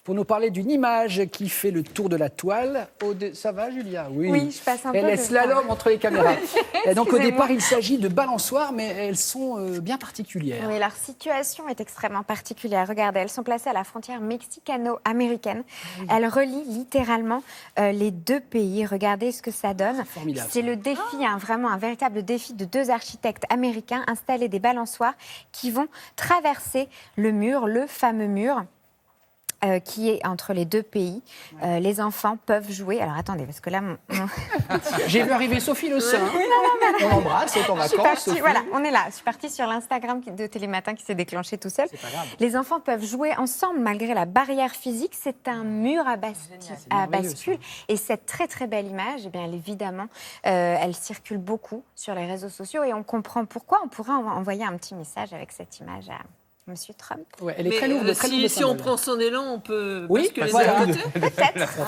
Pour nous parler d'une image qui fait le tour de la toile. Ça va, Julia? Oui, je passe un peu. Elle est slalom entre les caméras. Et donc, au départ, Excusez-moi. il s'agit de balançoires, mais elles sont bien particulières. Oui, leur situation est extrêmement particulière. Regardez, elles sont placées à la frontière mexicano-américaine. Elles relient littéralement les deux pays. Regardez ce que ça donne. Formidable. C'est le défi, vraiment un véritable défi de deux architectes américains installer des balançoires qui vont traverser le mur, le fameux mur. Qui est entre les deux pays. Les enfants peuvent jouer. Alors attendez, parce que là, J'ai vu arriver Sophie Le Saint. On l'embrasse, elle est en je suis vacances. partie, Sophie. voilà, on est là. Je suis partie sur l'Instagram de Télématin qui s'est déclenché tout seul. C'est pas grave. Les enfants peuvent jouer ensemble malgré la barrière physique. C'est un mur à merveilleux, bascule. Et cette très très belle image, eh bien, évidemment, elle circule beaucoup sur les réseaux sociaux et on comprend pourquoi. On pourra envoyer un petit message avec cette image à Monsieur Trump. Ouais, elle est très lourde. Très lourde de Si on symboles. prend son élan, on peut Oui, basculer voilà. de l'autre côté. Peut-être.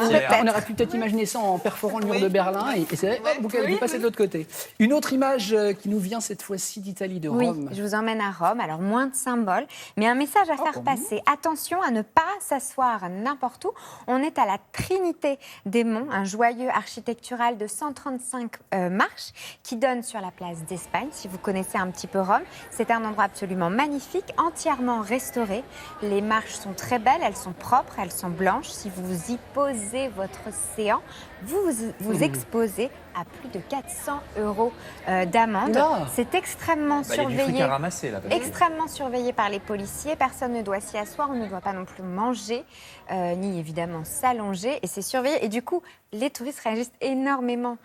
On aurait pu peut-être imaginer ça en perforant le mur Oui. de Berlin et c'est Ouais. vous passez de l'autre côté. Une autre image qui nous vient cette fois-ci d'Italie, de Oui, Rome. je vous emmène à Rome. Alors, moins de symboles, mais un message à faire passer. Attention à ne pas s'asseoir n'importe où. On est à la Trinité des Monts, un joyeux architectural de 135 marches qui donne sur la place d'Espagne, si vous connaissez un petit peu Rome. C'est un endroit absolument magnifique, entièrement restauré. Les marches sont très belles, elles sont propres, elles sont blanches. Si vous y posez votre séant, vous exposez à plus de 400 € d'amende. Oula. C'est extrêmement Il y a du fric surveillé. à ramasser là. Extrêmement surveillé par les policiers. Personne ne doit s'y asseoir, on ne doit pas non plus manger, ni évidemment s'allonger. Et c'est surveillé. Et du coup, les touristes réagissent énormément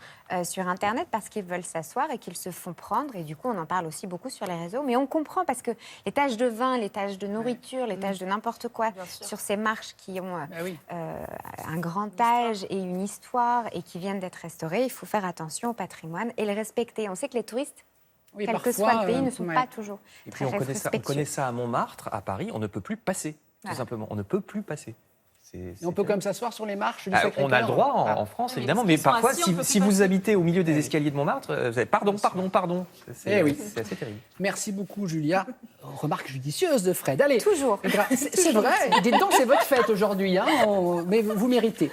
sur Internet parce qu'ils veulent s'asseoir et qu'ils se font prendre. Et du coup, on en parle aussi beaucoup sur les réseaux. Mais on comprend parce que les taches de vin, les taches de nourriture, les taches de n'importe quoi sur ces marches qui ont un grand âge et une histoire et qui viennent d'être restaurées, il faut faire attention au patrimoine et le respecter. On sait que les touristes, Oui, quel que parfois, soit le pays, ne sont ouais. pas toujours Et puis très on respectueux. connaît ça à Montmartre, à Paris, on ne peut plus passer, Voilà. tout simplement. On ne peut plus passer. Et on peut comme s'asseoir sur les marches du Ah, Sacré-Cœur. on a le droit en France, évidemment, mais parce qu'ils sont parfois, assis, on peut si plus vous passer. habitez au milieu des escaliers de Montmartre, vous avez pardon. Eh oui. C'est assez terrible. Merci beaucoup, Julia. Remarque judicieuse de Fred. Allez. Toujours. C'est vrai. Dites donc, c'est votre fête aujourd'hui, hein, mais vous méritez.